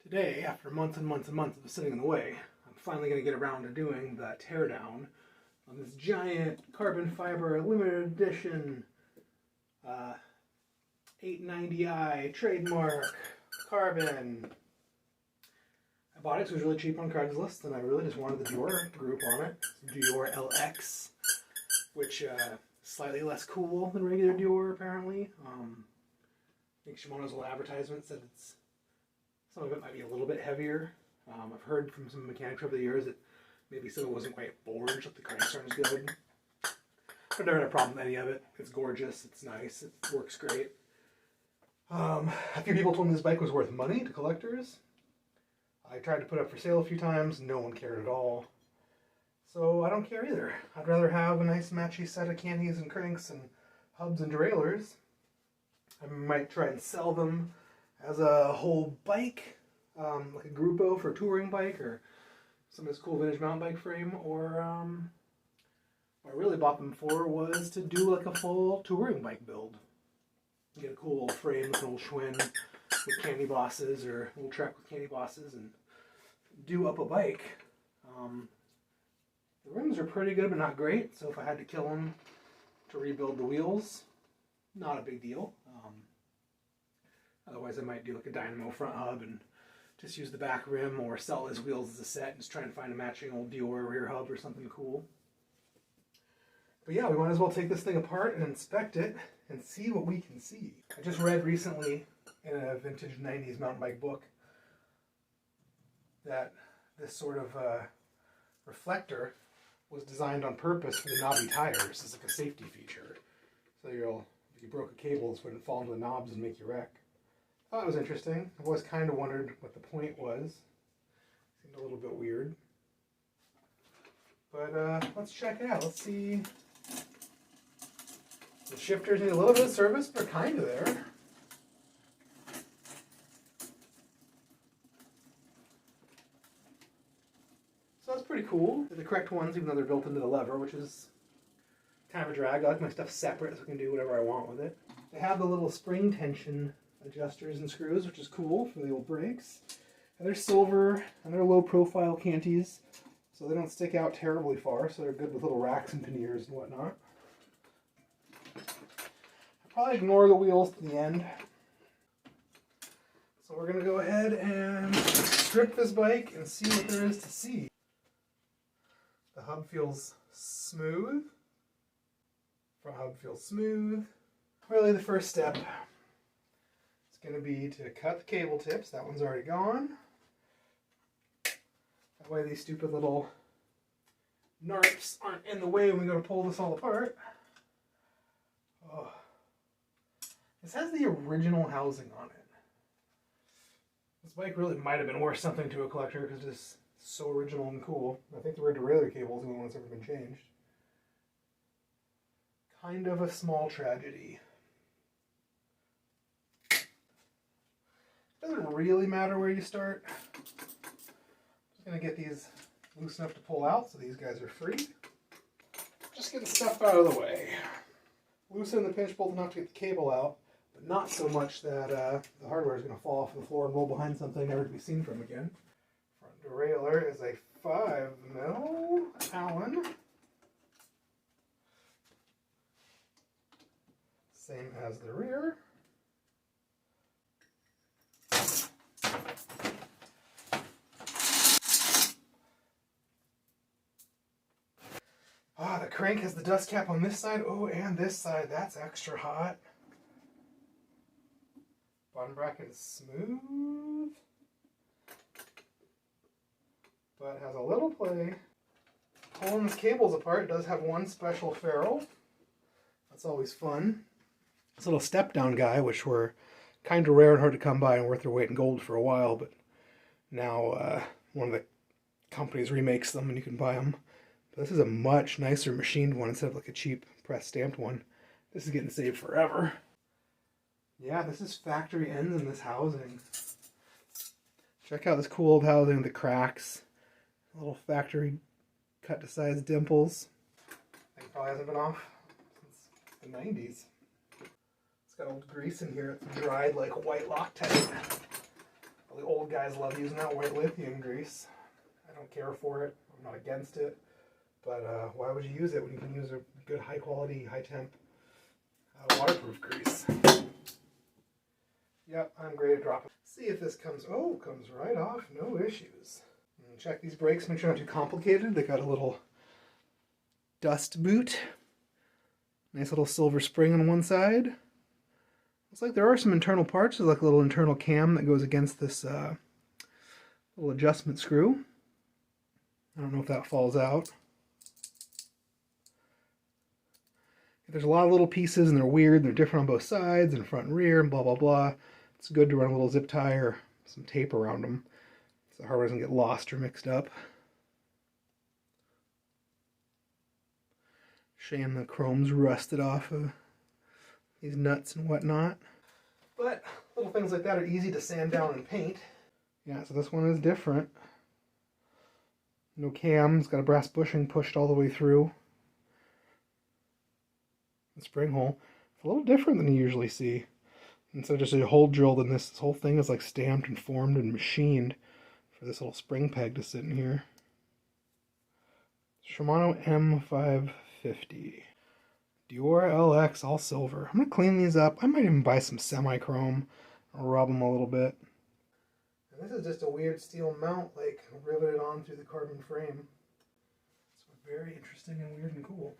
Today, after months and months and months of sitting in the way, I'm finally going to get around to doing the teardown on this giant carbon fiber limited edition 890i trademark carbon. I bought it because it was really cheap on Craigslist, and I really just wanted the deore group on it. Deore LX, which is slightly less cool than regular deore apparently. I think Shimano's little advertisement said some of it might be a little bit heavier. I've heard from some mechanics over the years that maybe some of it wasn't quite forged, like the crank turn is good. I've never had a problem with any of it. It's gorgeous, it's nice, it works great. A few people told me this bike was worth money to collectors. I tried to put it up for sale a few times, no one cared at all. So I don't care either. I'd rather have a nice matchy set of canties and cranks and hubs and derailleurs. I might try and sell them as a whole bike, like a Gruppo for a touring bike or some of this cool vintage mountain bike frame, or what I really bought them for was to do like a full touring bike build. Get a cool old frame with an old Schwinn with candy bosses or a little Trek with candy bosses and do up a bike. The rims are pretty good but not great, so if I had to kill them to rebuild the wheels, not a big deal. Otherwise I might do like a dynamo front hub and just use the back rim, or sell his wheels as a set and just try and find a matching old deore rear hub or something cool. But yeah, we might as well take this thing apart and inspect it and see what we can see. I just read recently in a vintage 90s mountain bike book that this sort of reflector was designed on purpose for the knobby tires as like a safety feature. So if you broke a cable, this wouldn't fall into the knobs and make you wreck. I thought it was interesting. I've always kind of wondered what the point was. Seemed a little bit weird. But let's check it out. Let's see. The shifters need a little bit of service, but kind of there. So that's pretty cool. They're the correct ones, even though they're built into the lever, which is kind of a drag. I like my stuff separate so I can do whatever I want with it. They have the little spring tension adjusters and screws, which is cool for the old brakes. And they're silver, and they're low profile canties, so they don't stick out terribly far, so they're good with little racks and panniers and whatnot. I'll probably ignore the wheels to the end. So we're going to go ahead and strip this bike and see what there is to see. The hub feels smooth. Front hub feels smooth. Really the first step is going to be to cut the cable tips. That one's already gone. That way these stupid little narps aren't in the way when we go to pull this all apart. Oh. This has the original housing on it. This bike really might have been worth something to a collector because it's so original and cool. I think the rear derailleur cable is the only one that's ever been changed. Kind of a small tragedy. Doesn't really matter where you start. Just gonna get these loose enough to pull out so these guys are free. Just getting stuff out of the way. Loosen the pinch bolt enough to get the cable out, but not so much that the hardware is gonna fall off the floor and roll behind something never to be seen from again. Front derailleur is a 5mm Allen. Same as the rear. Ah, the crank has the dust cap on this side. Oh, and this side. That's extra hot. Bottom bracket is smooth, but has a little play. Pulling these cables apart, it does have one special ferrule. That's always fun. This little step-down guy, which were kind of rare and hard to come by and worth their weight in gold for a while, but now one of the companies remakes them and you can buy them. But this is a much nicer machined one instead of like a cheap press stamped one. This is getting saved forever. Yeah, this is factory ends in this housing. Check out this cool old housing with the cracks. Little factory cut to size dimples. I think it probably hasn't been off since the 90s. It's got old grease in here. It's dried like white Loctite. All the old guys love using that white lithium grease. I don't care for it. I'm not against it. But why would you use it when you can use a good high quality, high temp waterproof grease? Yep, I'm great at dropping. See if this comes, oh, comes right off, no issues. And check these brakes, make sure they're not too complicated. They got a little dust boot. Nice little silver spring on one side. Looks like there are some internal parts. There's like a little internal cam that goes against this little adjustment screw. I don't know if that falls out. There's a lot of little pieces and they're weird. They're different on both sides and front and rear and blah, blah, blah. It's good to run a little zip tie or some tape around them so the hardware doesn't get lost or mixed up. Shame the chrome's rusted off of these nuts and whatnot. But little things like that are easy to sand down and paint. Yeah, so this one is different. No cam, it's got a brass bushing pushed all the way through. The spring hole. It's a little different than you usually see. Instead of just a hole drilled in this whole thing is like stamped and formed and machined for this little spring peg to sit in here. Shimano M550. Deore LX, all silver. I'm going to clean these up. I might even buy some semi-chrome. I'll rub them a little bit. And this is just a weird steel mount, like riveted on through the carbon frame. It's very interesting and weird and cool.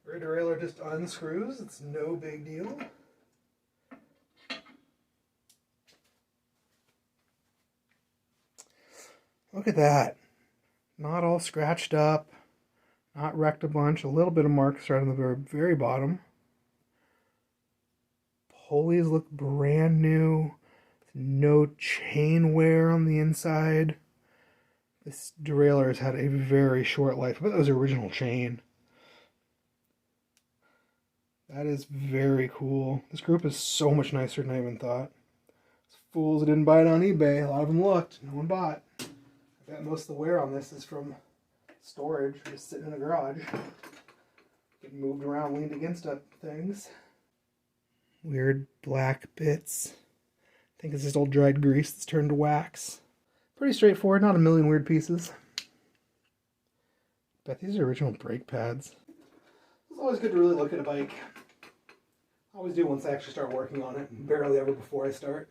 Rear derailleur just unscrews. It's no big deal. Look at that. Not all scratched up. Not wrecked a bunch. A little bit of marks right on the very, very bottom. Pulleys look brand new. No chain wear on the inside. This derailleur has had a very short life. I bet that was the original chain. That is very cool. This group is so much nicer than I even thought. Those fools that didn't buy it on eBay. A lot of them looked. No one bought. I bet most of the wear on this is from storage, just sitting in the garage. Getting moved around, leaned against up things. Weird black bits. I think it's just old dried grease that's turned to wax. Pretty straightforward, not a million weird pieces. Bet these are original brake pads. It's always good to really look at a bike. I always do once I actually start working on it. Barely ever before I start.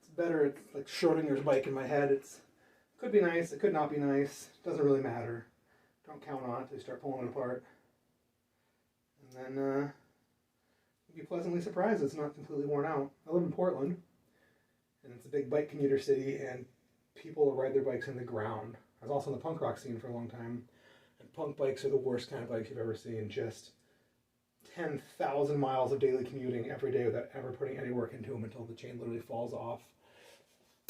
It's better, it's like Schrodinger's bike in my head. It could be nice, it could not be nice. It doesn't really matter. Don't count on it until you start pulling it apart. And then you'll be pleasantly surprised it's not completely worn out. I live in Portland, and it's a big bike commuter city, and people ride their bikes in the ground. I was also in the punk rock scene for a long time, and punk bikes are the worst kind of bikes you've ever seen. Just 10,000 miles of daily commuting every day without ever putting any work into them until the chain literally falls off.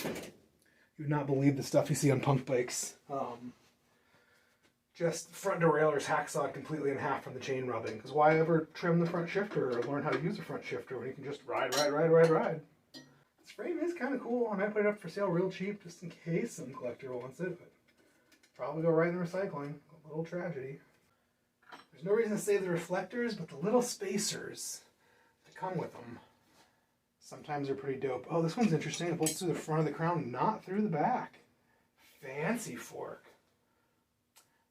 You would not believe the stuff you see on punk bikes. Just front derailleurs hacksawed completely in half from the chain rubbing. Because why ever trim the front shifter or learn how to use a front shifter when you can just ride? This frame is kind of cool. I might put it up for sale real cheap just in case some collector wants it. But probably go right in recycling. A little tragedy. There's no reason to save the reflectors, but the little spacers that come with them sometimes are pretty dope. Oh, this one's interesting. It bolts through the front of the crown, not through the back. Fancy fork.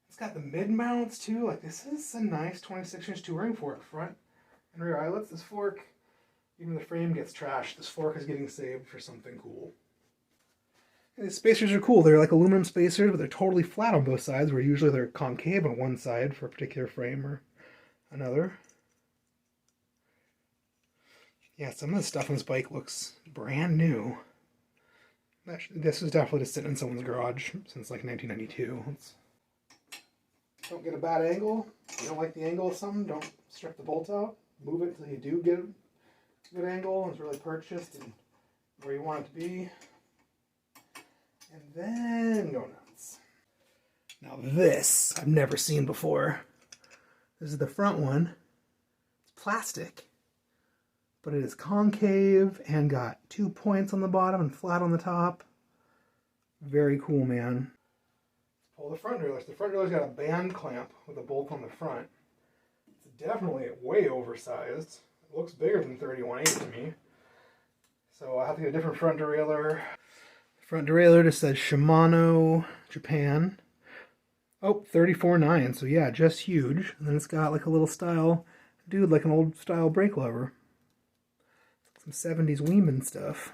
It's got the mid mounts too. Like, this is a nice 26-inch touring fork. Front and rear eyelets. This fork, even the frame gets trashed. This fork is getting saved for something cool. And the spacers are cool. They're like aluminum spacers, but they're totally flat on both sides, where usually they're concave on one side for a particular frame or another. Yeah, some of the stuff on this bike looks brand new. This was definitely just sitting in someone's garage since like 1992. Don't get a bad angle. If you don't like the angle of something, don't strip the bolt out. Move it until you do get a good angle and it's really purchased and where you want it to be. And then go nuts. Now this I've never seen before. This is the front one. It's plastic, but it is concave and got 2 points on the bottom and flat on the top. Very cool, man. Pull the front derailleur. The front derailleur's got a band clamp with a bolt on the front. It's definitely way oversized. It looks bigger than 31/8 to me. So I have to get a different front derailleur. Front derailleur just says Shimano, Japan. Oh, 34.9, so yeah, just huge. And then it's got like a little style, dude, like an old style brake lever. Some 70s Weeman stuff.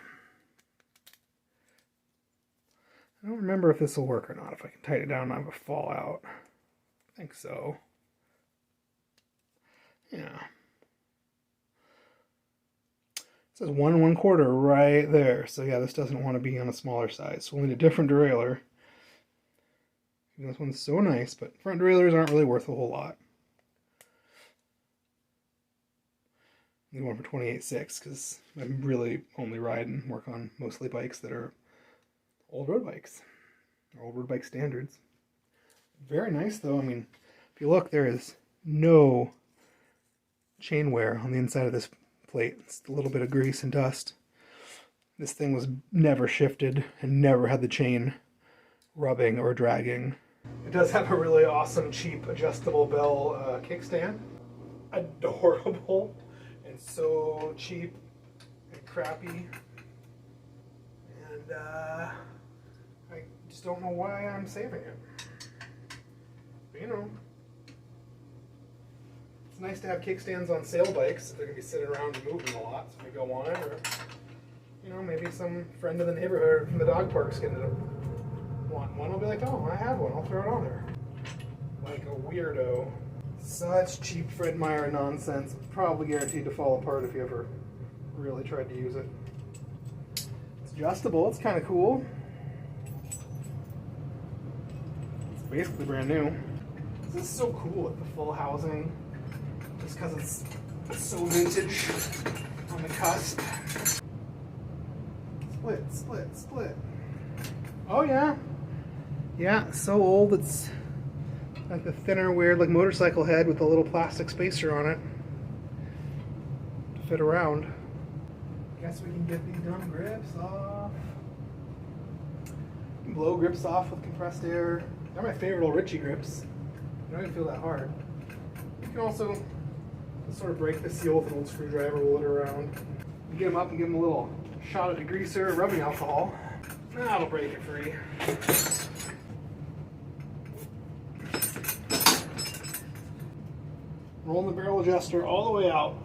I don't remember if this will work or not, if I can tighten it down and not have a fallout. I think so. Yeah. It says 1 1/4 right there. So yeah, this doesn't want to be on a smaller size. So we'll need a different derailleur. This one's so nice, but front derailleurs aren't really worth a whole lot. I need one for 28.6 because I'm really only ride and work on mostly bikes that are old road bikes, or old road bike standards. Very nice though. I mean, if you look, there is no chain wear on the inside of this plate. It's a little bit of grease and dust. This thing was never shifted and never had the chain rubbing or dragging. It does have a really awesome, cheap, adjustable bell kickstand. Adorable and so cheap and crappy. And I just don't know why I'm saving it. But, you know, it's nice to have kickstands on sail bikes if they're going to be sitting around and moving a lot. So maybe I'll want it, or, you know, maybe some friend of the neighborhood from the dog park's going to want one. I'll be like, oh, I have one. I'll throw it on there. Like a weirdo. Such cheap Fred Meyer nonsense. Probably guaranteed to fall apart if you ever really tried to use it. It's adjustable. It's kind of cool. It's basically brand new. This is so cool with the full housing. Just because it's so vintage on the cusp. Split, split, split. Oh yeah. Yeah, so old it's like the thinner, weird, like motorcycle head with a little plastic spacer on it to fit around. Guess we can get these dumb grips off. You can blow grips off with compressed air. They're my favorite old Ritchie grips. They don't even feel that hard. You can also sort of break the seal with an old screwdriver, roll it around. You get them up and give them a little shot of degreaser, rubbing alcohol. That'll break it free. Rolling the barrel adjuster all the way out,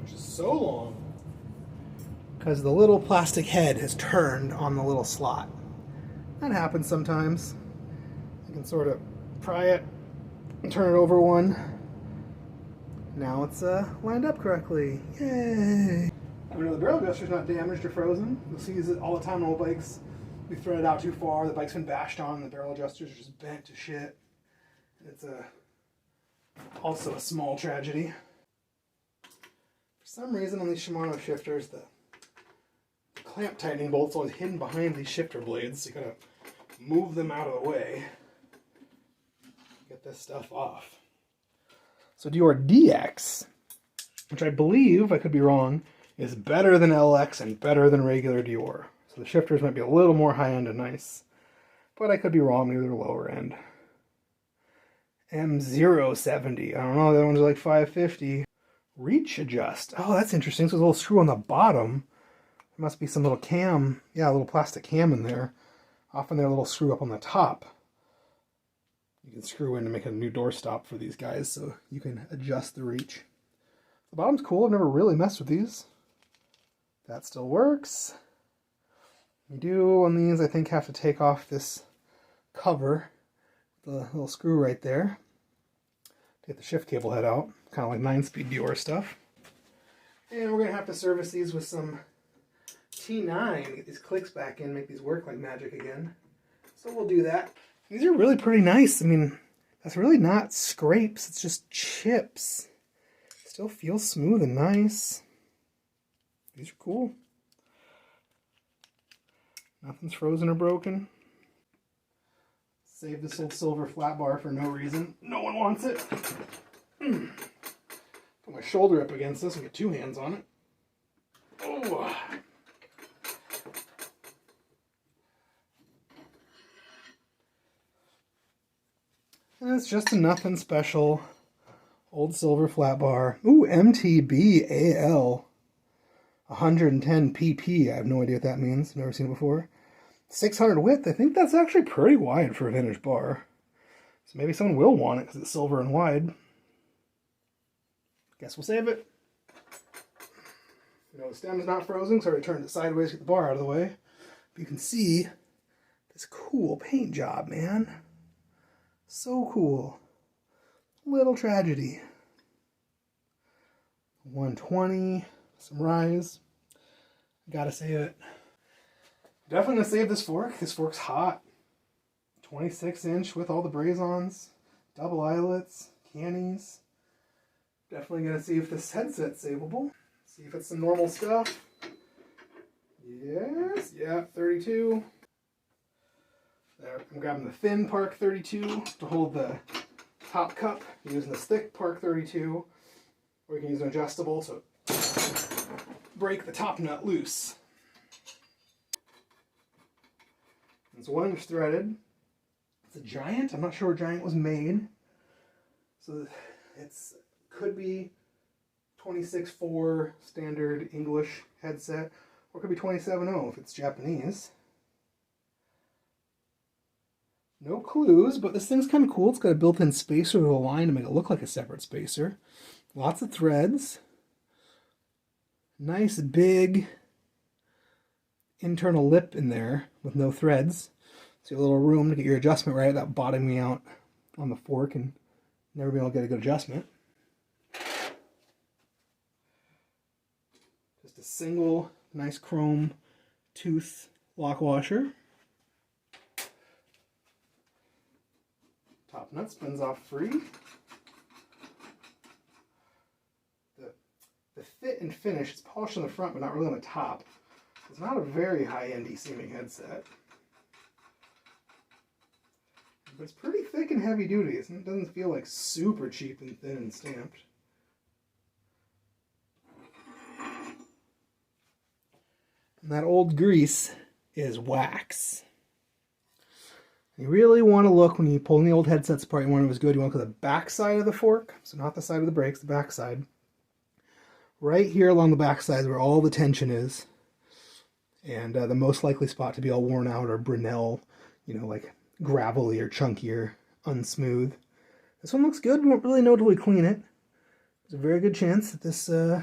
which is so long because the little plastic head has turned on the little slot. That happens sometimes. You can sort of pry it and turn it over one. Now it's lined up correctly. Yay! I mean, the barrel adjuster's not damaged or frozen. You'll see it all the time on old bikes. We thread it out too far, the bike's been bashed on, and the barrel adjusters are just bent to shit. And it's also a small tragedy. For some reason on these Shimano shifters, the clamp tightening bolt's always hidden behind these shifter blades, so you gotta move them out of the way. Get this stuff off. So deore DX, which I believe, I could be wrong, is better than LX and better than regular deore. So the shifters might be a little more high-end and nice. But I could be wrong, maybe they're lower end. M070, I don't know, that one's like 550. Reach adjust, oh that's interesting, so there's a little screw on the bottom. There must be some little cam, yeah, a little plastic cam in there. Often they're a little screw up on the top. You can screw in to make a new door stop for these guys, so you can adjust the reach. The bottom's cool, I've never really messed with these. That still works. You do, on these, I think, have to take off this cover, the little screw right there. Take the shift cable head out, kind of like 9-speed deore stuff. And we're going to have to service these with some T9, get these clicks back in, make these work like magic again. So we'll do that. These are really pretty nice. I mean, that's really not scrapes, it's just chips. Still feels smooth and nice. These are cool. Nothing's frozen or broken. Save this old silver flat bar for no reason. No one wants it. Put my shoulder up against this and get two hands on it. Oh. And it's just a nothing special old silver flat bar. Ooh, MTB AL 110 PP. I have no idea what that means. Never seen it before. 600 width, I think that's actually pretty wide for a vintage bar. So maybe someone will want it because it's silver and wide. Guess we'll save it. You know, the stem's not frozen, so I turned it sideways to get the bar out of the way. But you can see this cool paint job, man. So cool. Little tragedy. 120, some rise. Gotta save it. Definitely gonna save this fork. This fork's hot. 26-inch with all the braze-ons, double eyelets, cannies. Definitely gonna see if this headset's savable. See if it's some normal stuff. Yes, yeah, 32. There, I'm grabbing the thin Park 32 to hold the top cup. I'm using this thick Park 32, or you can use an adjustable to break the top nut loose. It's 1-inch threaded. It's a Giant. I'm not sure where Giant was made. So it's could be 26.4 standard English headset, or it could be 27.0 if it's Japanese. No clues, but this thing's kind of cool. It's got a built-in spacer with a line to make it look like a separate spacer. Lots of threads. Nice big internal lip in there with no threads. So you have a little room to get your adjustment right without bottoming out on the fork and never being able to get a good adjustment. Just a single nice chrome tooth lock washer. Top nut spins off free. The fit and finish is polished on the front but not really on the top. It's not a very high-end seeming headset. But it's pretty thick and heavy duty. It doesn't feel like super cheap and thin and stamped. And that old grease is wax. You really want to look when you pull the old headsets apart. You want it was good. You want to look at the back side of the fork, so not the side of the brakes, the back side. Right here along the back side is where all the tension is. And the most likely spot to be all worn out or Brunel, you know, like gravelly or chunky or unsmooth. This one looks good. We won't really know until we clean it. There's a very good chance that this is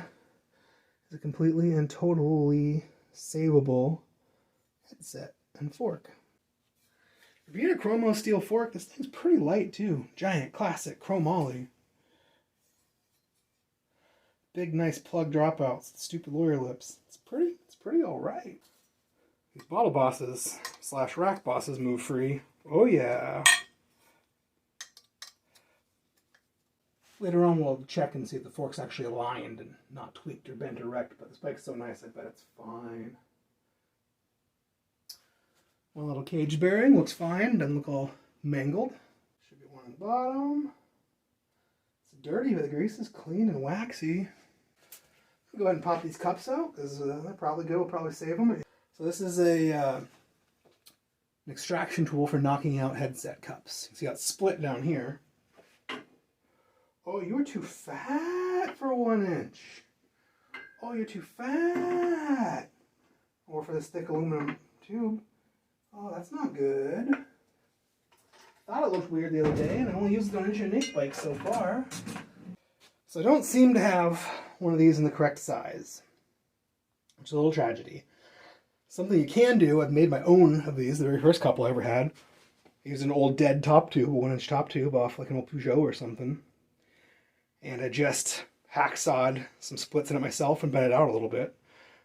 a completely and totally savable headset and fork. If you get a chromo steel fork, this thing's pretty light too. Giant, classic, chromoly. Big, nice plug dropouts, stupid lawyer lips. It's pretty alright. These bottle bosses / rack bosses move free. Oh yeah. Later on we'll check and see if the fork's actually aligned and not tweaked or bent or wrecked, but this bike's so nice I bet it's fine. One little cage bearing looks fine, doesn't look all mangled. Should be one on the bottom. It's dirty, but the grease is clean and waxy. I'll go ahead and pop these cups out because they're probably good. We'll probably save them. So this is an extraction tool for knocking out headset cups. So you got split down here. Oh, you're too fat for 1 inch. Oh, you're too fat. Or for this thick aluminum tube. Oh, that's not good. Thought it looked weird the other day, and I only used it on Inch bikes so far. So I don't seem to have one of these in the correct size, which is a little tragedy. Something you can do, I've made my own of these, the very first couple I ever had. I used an old dead top tube, a 1-inch top tube off like an old Peugeot or something. And I just hacksawed some splits in it myself and bent it out a little bit.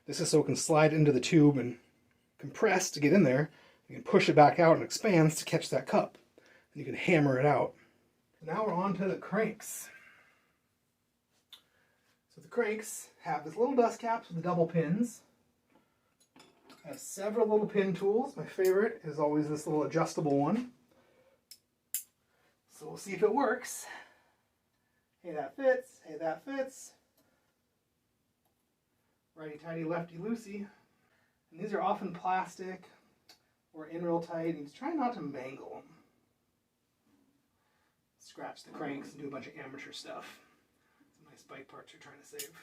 This is so it can slide into the tube and compress to get in there. You can push it back out and it expands to catch that cup. And you can hammer it out. Now we're on to the cranks. So the cranks have this little dust caps with the double pins. I have several little pin tools. My favorite is always this little adjustable one. So we'll see if it works. Hey, that fits. Hey, that fits. Righty-tighty, lefty-loosey. And these are often plastic or in real tight. And just try not to mangle them. Scratch the cranks and do a bunch of amateur stuff. Some nice bike parts you're trying to save.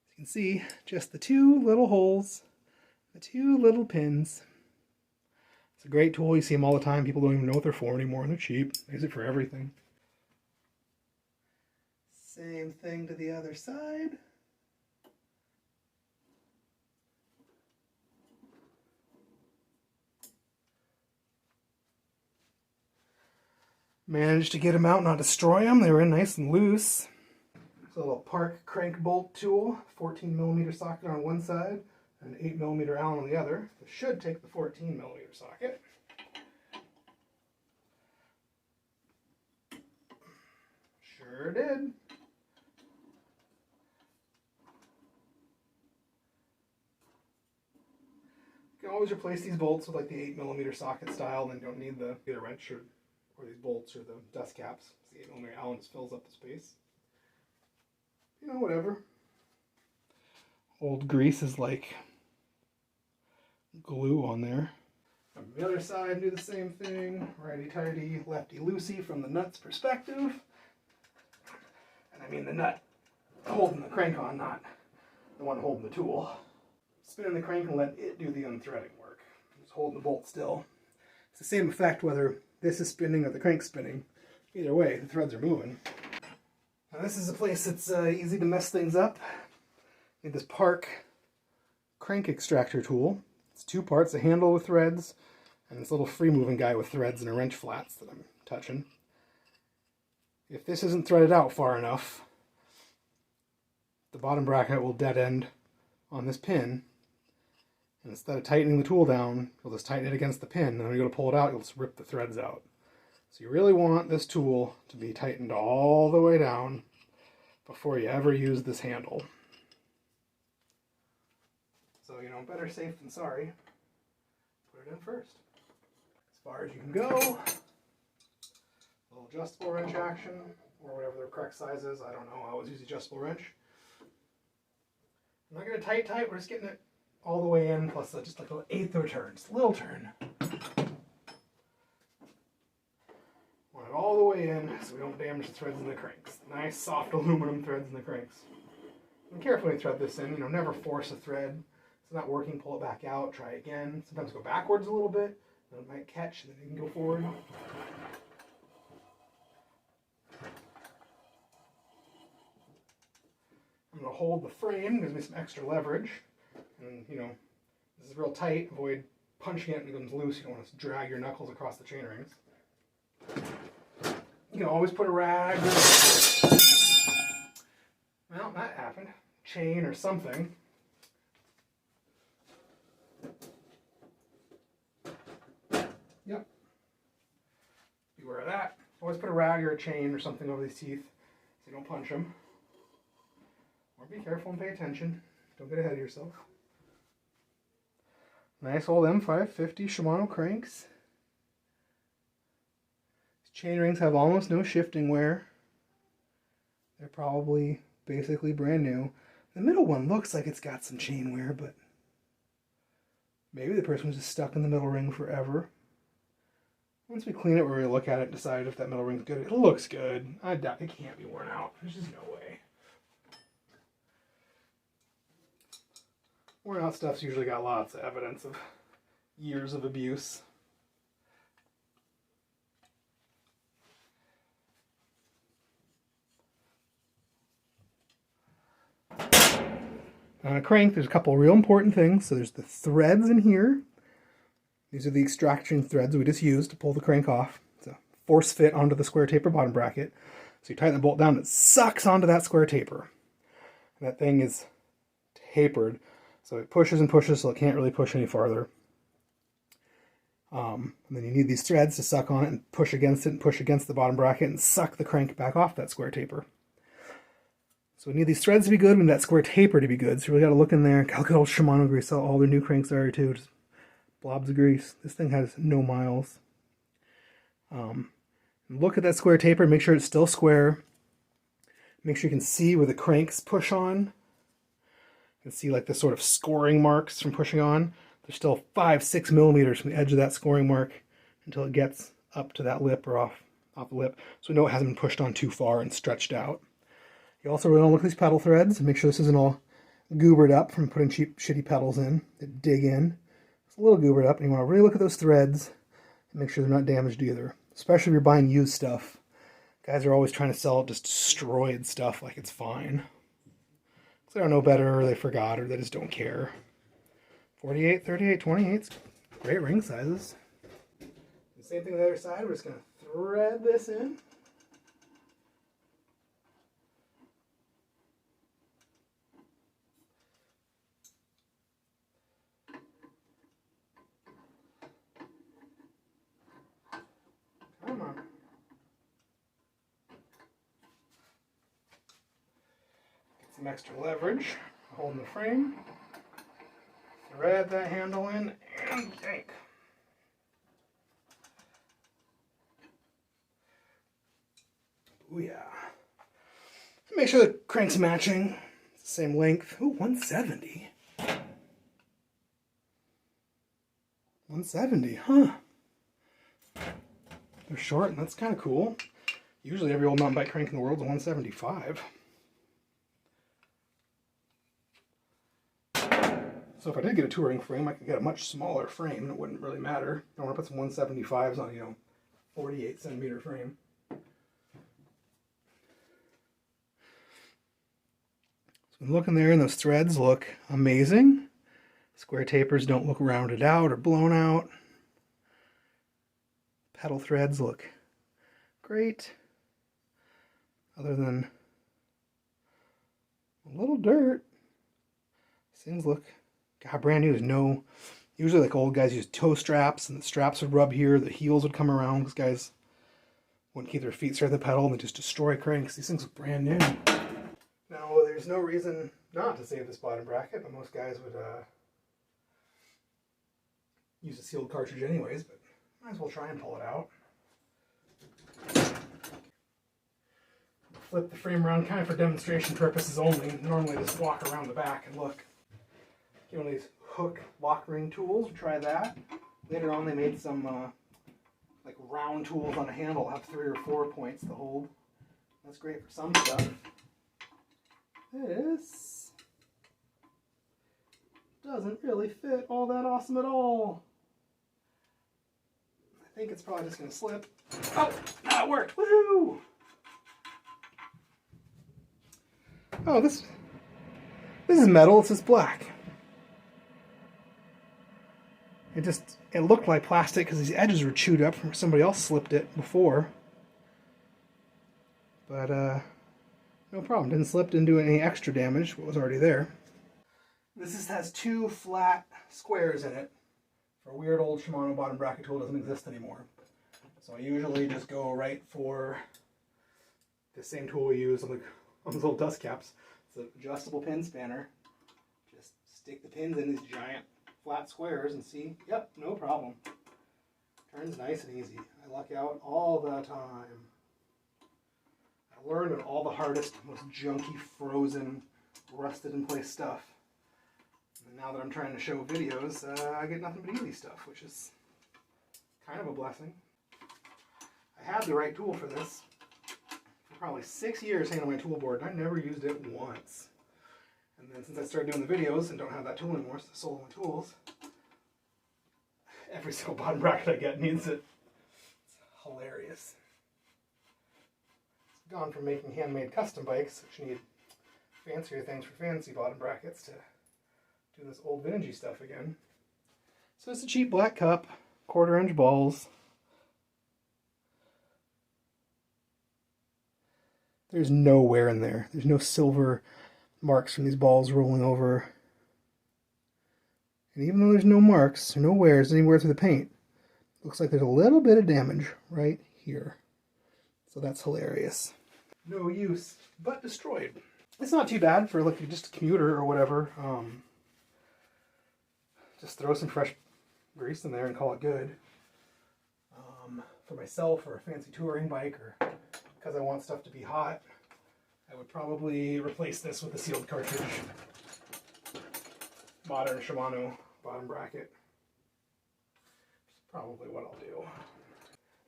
As you can see, just the two little holes The 2 little pins. It's a great tool. You see them all the time. People don't even know what they're for anymore, and they're cheap. They use it for everything. Same thing to the other side. Managed to get them out, not destroy them. They were in nice and loose. It's a little Park crank bolt tool, 14mm socket on one side, and an 8mm Allen on the other. It should take the 14mm socket. Sure did. You can always replace these bolts with like the 8mm socket style, then you don't need the wrench or these bolts or the dust caps. The 8mm Allen just fills up the space. You know, whatever. Old grease is like glue on there. On the other side, do the same thing. Righty-tighty, lefty-loosey from the nut's perspective. And I mean the nut holding the crank on, not the one holding the tool. Spinning the crank and let it do the unthreading work. Just holding the bolt still. It's the same effect whether this is spinning or the crank's spinning. Either way, the threads are moving. Now this is a place that's easy to mess things up. Need this Park crank extractor tool. It's 2 parts, a handle with threads, and this little free-moving guy with threads and a wrench flats that I'm touching. If this isn't threaded out far enough, the bottom bracket will dead end on this pin, and instead of tightening the tool down, you'll just tighten it against the pin, and when you go to pull it out, you'll just rip the threads out. So you really want this tool to be tightened all the way down before you ever use this handle. So, you know, better safe than sorry. Put it in first. As far as you can go. A little adjustable wrench action, or whatever the correct size is. I don't know. I always use adjustable wrench. I'm not going to tight. We're just getting it all the way in, plus just like an 1/8 of a turn. Just a little turn. Want it all the way in so we don't damage the threads in the cranks. Nice soft aluminum threads in the cranks. And carefully thread this in. You know, never force a thread. If it's not working, pull it back out, try again. Sometimes go backwards a little bit, then it might catch, and then you can go forward. I'm going to hold the frame, gives me some extra leverage. And, you know, this is real tight. Avoid punching it and it comes loose. You don't want to drag your knuckles across the chain rings. You can always put a rag. Well, that happened. Chain or something. Yep. Beware of that. Always put a rag or a chain or something over these teeth so you don't punch them. Or be careful and pay attention. Don't get ahead of yourself. Nice old M550 Shimano cranks. These chain rings have almost no shifting wear. They're probably basically brand new. The middle one looks like it's got some chain wear, but maybe the person was just stuck in the middle ring forever. Once we clean it, we're going to look at it and decide if that middle ring's good. It looks good. I doubt it can't be worn out. There's just no way. Worn out stuff's usually got lots of evidence of years of abuse. On a crank, there's a couple of real important things. So there's the threads in here. These are the extraction threads we just used to pull the crank off. It's a force fit onto the square taper bottom bracket. So you tighten the bolt down, it sucks onto that square taper. And that thing is tapered. So it pushes and pushes, so it can't really push any farther. And then you need these threads to suck on it and push against it and push against the bottom bracket and suck the crank back off that square taper. So we need these threads to be good, we need that square taper to be good. So we got to look in there. Look at old Shimano grease. All their new cranks are too. Just blobs of grease. This thing has no miles. Look at that square taper. Make sure it's still square. Make sure you can see where the cranks push on. You can see like the sort of scoring marks from pushing on. There's still 5-6 millimeters from the edge of that scoring mark until it gets up to that lip or off the lip. So we know it hasn't been pushed on too far and stretched out. You also really want to look at these pedal threads and make sure this isn't all goobered up from putting cheap, shitty pedals in that dig in. It's a little goobered up, and you want to really look at those threads and make sure they're not damaged either. Especially if you're buying used stuff. Guys are always trying to sell just destroyed stuff like it's fine. Because they don't know better, or they forgot, or they just don't care. 48, 38, 28's great ring sizes. The same thing on the other side. We're just going to thread this in. Come on. Get some extra leverage. Holding the frame. Thread that handle in and yank. Oh yeah. Make sure the crank's matching. Same length. Ooh, 170. 170, huh? They're short, and that's kind of cool. Usually every old mountain bike crank in the world is 175. So if I did get a touring frame, I could get a much smaller frame, and it wouldn't really matter. I want to put some 175s on, 48 centimeter frame. So I'm looking there, and those threads look amazing. Square tapers don't look rounded out or blown out. Pedal threads look great. Other than a little dirt. Things look brand new. There's no, usually like old guys use toe straps, and the straps would rub here, the heels would come around because guys wouldn't keep their feet straight at the pedal and they just destroy cranks. These things look brand new. Now there's no reason not to save this bottom bracket, but most guys would use a sealed cartridge anyways, but might as well try and pull it out. Flip the frame around kind of for demonstration purposes only. Normally just walk around the back and look. Get one of these hook lock ring tools, try that. Later on they made some like round tools on a handle, have 3 or 4 points to hold. That's great for some stuff. This doesn't really fit all that awesome at all. I think it's probably just going to slip. Oh, that worked! Woohoo! Oh, this is metal, it's just black. It looked like plastic because these edges were chewed up from somebody else slipped it before. But no problem, didn't slip, didn't do any extra damage, what was already there. This has 2 flat squares in it. For a weird old Shimano bottom bracket tool, doesn't exist anymore. So I usually just go right for the same tool we use on those little dust caps. It's an adjustable pin spanner. Just stick the pins in these giant flat squares and see, yep, no problem. Turns nice and easy. I luck out all the time. I learned on all the hardest, most junky, frozen, rusted in place stuff. And now that I'm trying to show videos, I get nothing but easy stuff, which is kind of a blessing. I had the right tool for this for probably 6 years hanging on my tool board, and I never used it once. And then since I started doing the videos and don't have that tool anymore, so I sold my tools, every single bottom bracket I get needs it. It's hilarious. It's gone from making handmade custom bikes, which need fancier things for fancy bottom brackets, to do this old vintagey stuff again. So it's a cheap black cup, 1/4 inch balls. There's no wear in there. There's no silver marks from these balls rolling over. And even though there's no marks, or no wears anywhere through the paint, looks like there's a little bit of damage right here. So that's hilarious. No use, but destroyed. It's not too bad for like just a commuter or whatever. Just throw some fresh grease in there and call it good. For myself or a fancy touring bike, or because I want stuff to be hot, I would probably replace this with a sealed cartridge. Modern Shimano bottom bracket. That's probably what I'll do.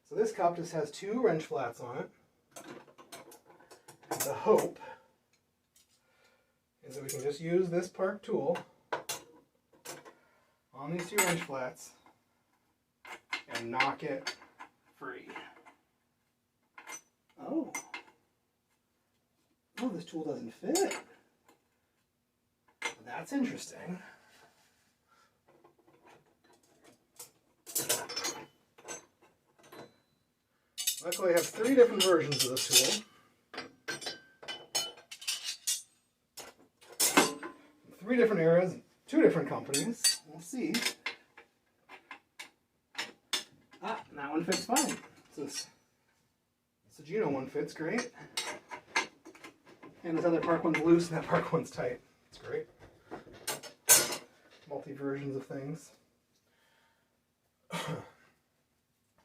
So this cup just has 2 wrench flats on it. And the hope is that we can just use this Park tool on these two wrench flats and knock it free. Oh. Oh, this tool doesn't fit. That's interesting. Luckily, I have 3 different versions of this tool. 3 different eras, 2 different companies. We'll see. Ah, that one fits fine. This Gino one fits great. And this other Park one's loose and that Park one's tight. It's great. Multi-versions of things.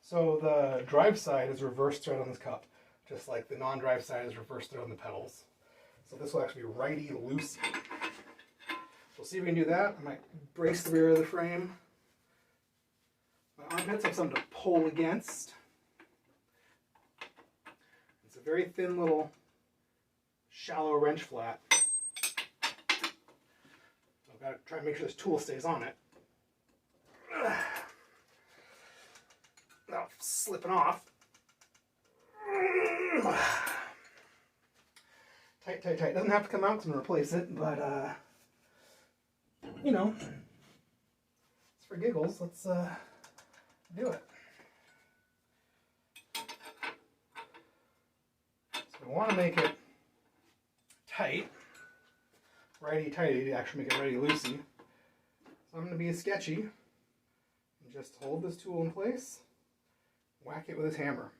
So the drive side is reverse thread on this cup, just like the non-drive side is reverse thread on the pedals. So this will actually be righty-loosey. We'll see if we can do that. I might brace the rear of the frame. My armpits have something to pull against. It's a very thin little shallow wrench flat. I've got to try and make sure this tool stays on it. Now, slipping off. Tight, tight, tight. Doesn't have to come out to replace it, but you know, it's for giggles. Let's do it. So we want to make it tight, righty-tighty, to actually make it righty-loosey. So I'm going to be sketchy and just hold this tool in place, whack it with his hammer.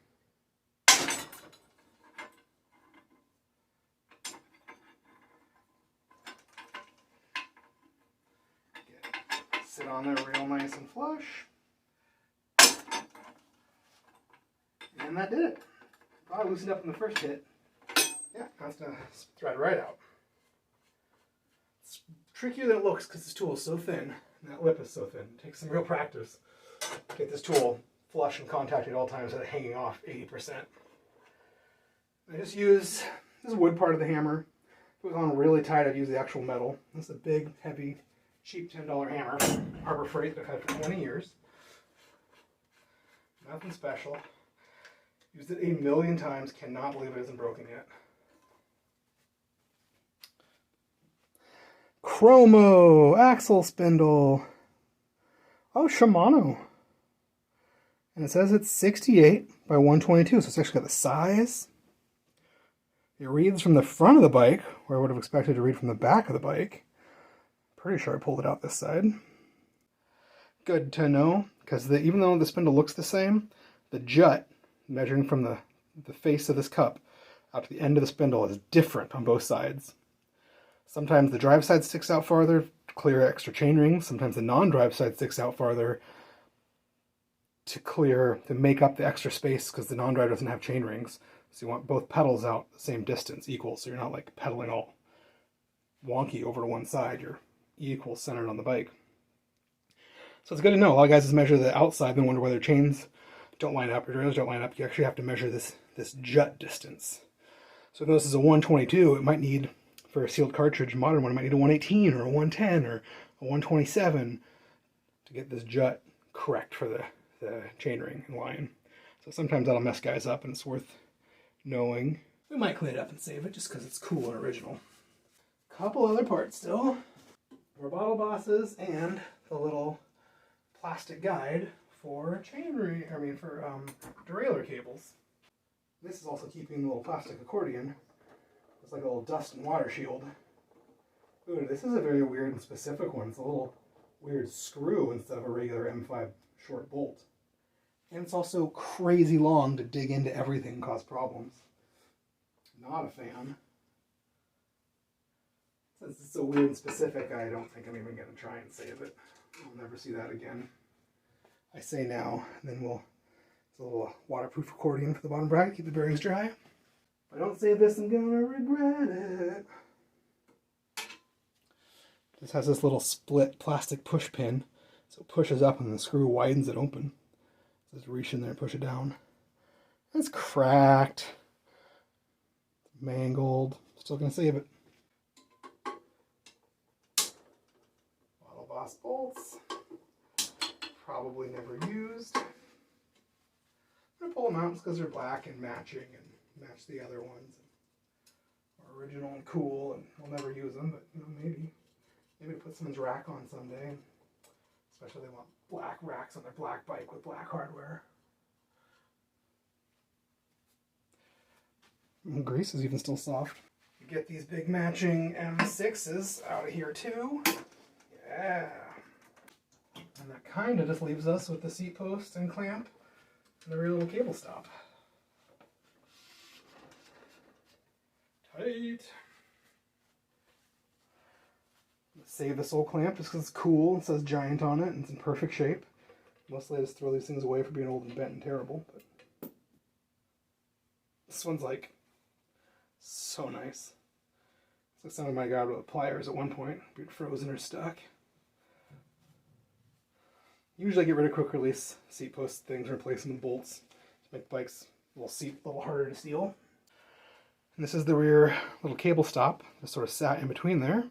Sit on there real nice and flush. And that did it. I loosened up in the first hit. Yeah, that's gonna thread right out. It's trickier than it looks because this tool is so thin, and that lip is so thin. It takes some real practice to get this tool flush and contacted at all times without hanging off 80%. I just use, this is a wood part of the hammer. If it was on really tight, I'd use the actual metal. This is a big, heavy, cheap $10 hammer, Harbor Freight, that I've had for 20 years. Nothing special. Used it 1 million times, cannot believe it isn't broken yet. Chromo axle spindle. Oh, Shimano. And it says it's 68 by 122, so it's actually got the size. It reads from the front of the bike, where I would have expected to read from the back of the bike. Pretty sure I pulled it out this side. Good to know, because even though the spindle looks the same, the jut, measuring from the face of this cup out to the end of the spindle, is different on both sides. Sometimes the drive side sticks out farther to clear extra chain rings. Sometimes the non-drive side sticks out farther to make up the extra space because the non-drive doesn't have chain rings. So you want both pedals out the same distance, equal, so you're not like pedaling all wonky over to one side. You're equal centered on the bike. So it's good to know. A lot of guys just measure the outside and wonder why their chains don't line up, or derailleurs don't line up. You actually have to measure this jut distance. So if this is a 122, it might need, for a sealed cartridge, modern one, it might need a 118 or a 110 or a 127 to get this jut correct for the chain ring and line. So sometimes that'll mess guys up, and it's worth knowing. We might clean it up and save it just because it's cool and original. Couple other parts still. More bottle bosses and the little plastic guide for derailleur cables. This is also keeping the little plastic accordion. It's like a little dust and water shield. Ooh, this is a very weird and specific one. It's a little weird screw instead of a regular M5 short bolt. And it's also crazy long to dig into everything and cause problems. Not a fan. Since it's so weird and specific, I don't think I'm even going to try and save it. I'll never see that again. I say now, and then it's a little waterproof accordion for the bottom bracket, keep the bearings dry. If I don't save this, I'm going to regret it. This has this little split plastic push pin, so it pushes up and the screw widens it open. So just reach in there and push it down. It's cracked, mangled, still going to save it. cross bolts. Probably never used. I'm going to pull them out because they're black and matching and match the other ones. Are original and cool, and we'll never use them, but you know, maybe to put someone's rack on someday. Especially if they want black racks on their black bike with black hardware. The grease is even still soft. You get these big matching M6s out of here too. Yeah. And that kind of just leaves us with the seat post and clamp and the rear little cable stop. Tight. Save this old clamp just because it's cool. It says Giant on it and it's in perfect shape. Mostly I just throw these things away for being old and bent and terrible. But this one's like so nice. It's like something I got with pliers at one point, being frozen or stuck. Usually I get rid of quick release seat post things and replace them with bolts to make the bikes a little harder to steal. And this is the rear little cable stop that sort of sat in between there.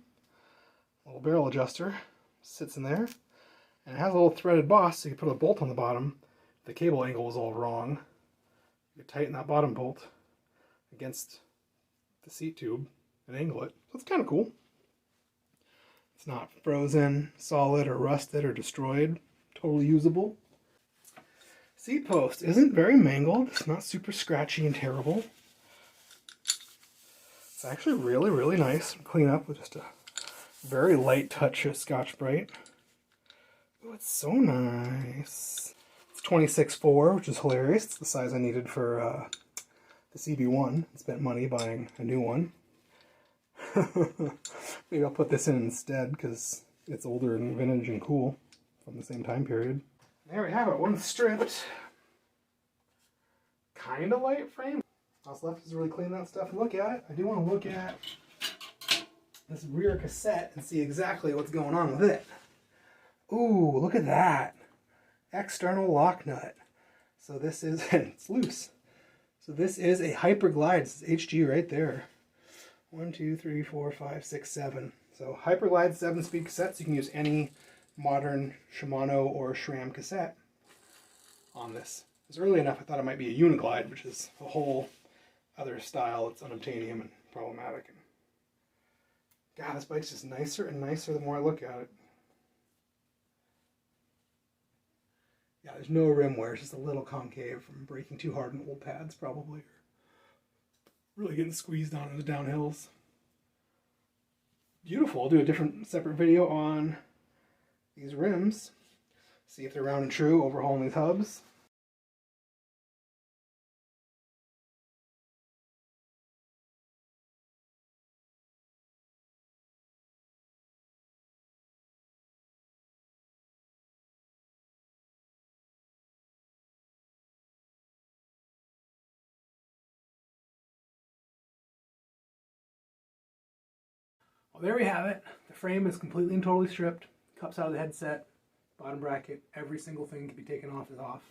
Little barrel adjuster sits in there, and it has a little threaded boss so you can put a bolt on the bottom. If the cable angle is all wrong, you can tighten that bottom bolt against the seat tube and angle it. So it's kind of cool. It's not frozen, solid, or rusted, or destroyed. Totally usable. Seat post isn't very mangled. It's not super scratchy and terrible. It's actually really, really nice. Clean up with just a very light touch of Scotch-Brite. Oh, it's so nice. It's 26.4, which is hilarious. It's the size I needed for the CB1. I spent money buying a new one. Maybe I'll put this in instead because it's older and vintage and cool from the same time period. There we have it, one stripped. Kind of light frame. All that's left is to really clean that stuff and look at it. I do want to look at this rear cassette and see exactly what's going on with it. Ooh, look at that. External lock nut. So this is, it's loose. So this is a Hyperglide. This is HG right there. 1, 2, 3, 4, 5, 6, 7. So Hyperglide 7-speed cassettes. You can use any modern Shimano or SRAM cassette on this. It was early enough I thought it might be a Uniglide, which is a whole other style. It's unobtainium and problematic. And God, this bike's just nicer and nicer the more I look at it. Yeah, there's no rim wear. It's just a little concave from breaking too hard on old pads, probably. Or really getting squeezed on in the downhills. Beautiful. I'll do a different separate video on these rims. See if they're round and true, overhauling these hubs. Well, there we have it. The frame is completely and totally stripped. Cups out of the headset, bottom bracket, every single thing can be taken off is off.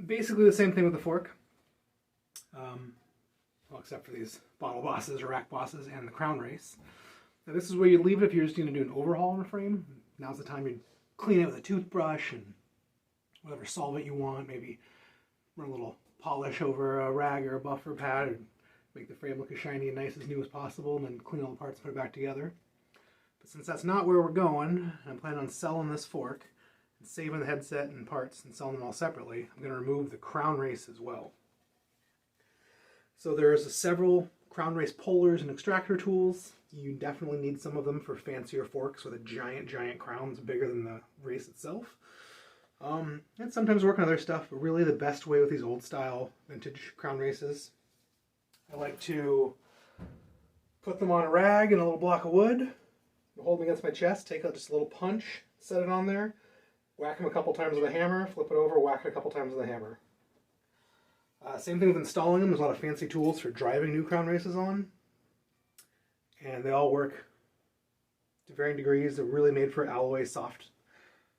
Basically the same thing with the fork. Well, except for these bottle bosses or rack bosses and the crown race. Now this is where you leave it if you're just going to do an overhaul on the frame. Now's the time you clean it with a toothbrush and whatever solvent you want. Maybe run a little polish over a rag or a buffer pad and make the frame look as shiny and nice as new as possible, and then clean all the parts and put it back together. But since that's not where we're going, and I'm planning on selling this fork and saving the headset and parts and selling them all separately, I'm going to remove the crown race as well. So there's several crown race pullers and extractor tools. You definitely need some of them for fancier forks with a giant crown that's bigger than the race itself. And sometimes work on other stuff, but really the best way with these old style vintage crown races, I like to put them on a rag and a little block of wood, hold them against my chest, take out just a little punch, set it on there, whack them a couple times with a hammer, flip it over, whack it a couple times with a hammer. Same thing with installing them. There's a lot of fancy tools for driving new crown races on, and they all work to varying degrees. They're really made for alloy soft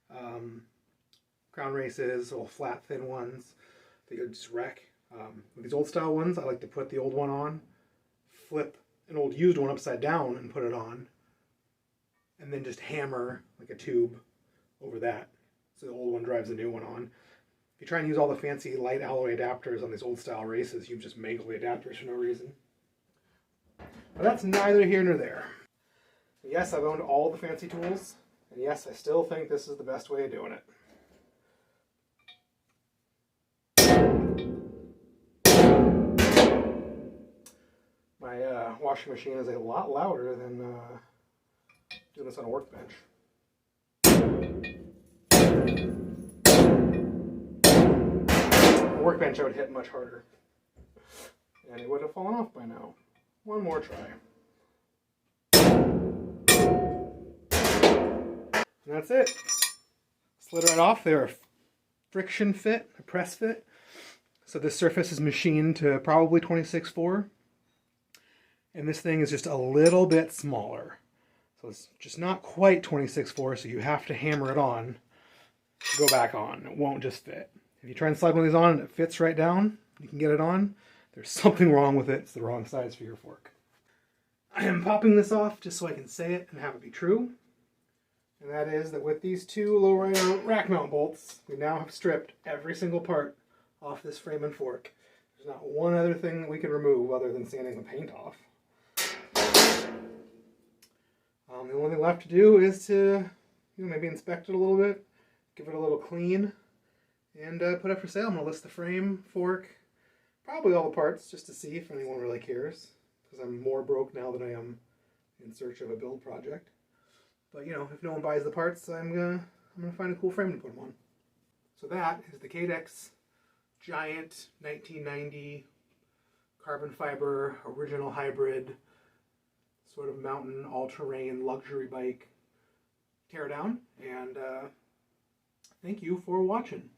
crown races, little flat thin ones that you just wreck. With these old style ones, I like to put the old one on, flip an old used one upside down and put it on, and then just hammer like a tube over that. So the old one drives the new one on. If you try and use all the fancy light alloy adapters on these old style races, you just mangle the adapters for no reason. But that's neither here nor there. Yes, I've owned all the fancy tools, and yes, I still think this is the best way of doing it. My washing machine is a lot louder than doing this on a workbench. A workbench I would hit much harder. And it would have fallen off by now. One more try. And that's it. Slid right off. They're a friction fit, a press fit. So this surface is machined to probably 26.4. And this thing is just a little bit smaller. So it's just not quite 26.4, so you have to hammer it on to go back on. It won't just fit. If you try and slide one of these on and it fits right down, you can get it on, there's something wrong with it. It's the wrong size for your fork. I am popping this off just so I can say it and have it be true. And that is that with these two lowrider rack mount bolts, we now have stripped every single part off this frame and fork. There's not one other thing that we can remove other than sanding the paint off. The only thing left to do is to maybe inspect it a little bit, give it a little clean, and put it for sale. I'm going to list the frame, fork, probably all the parts, just to see if anyone really cares, because I'm more broke now than I am in search of a build project. But if no one buys the parts, I'm gonna find a cool frame to put them on. So that is the Cadex Giant 1990 carbon fiber original hybrid sort of mountain all-terrain luxury bike teardown, and thank you for watching.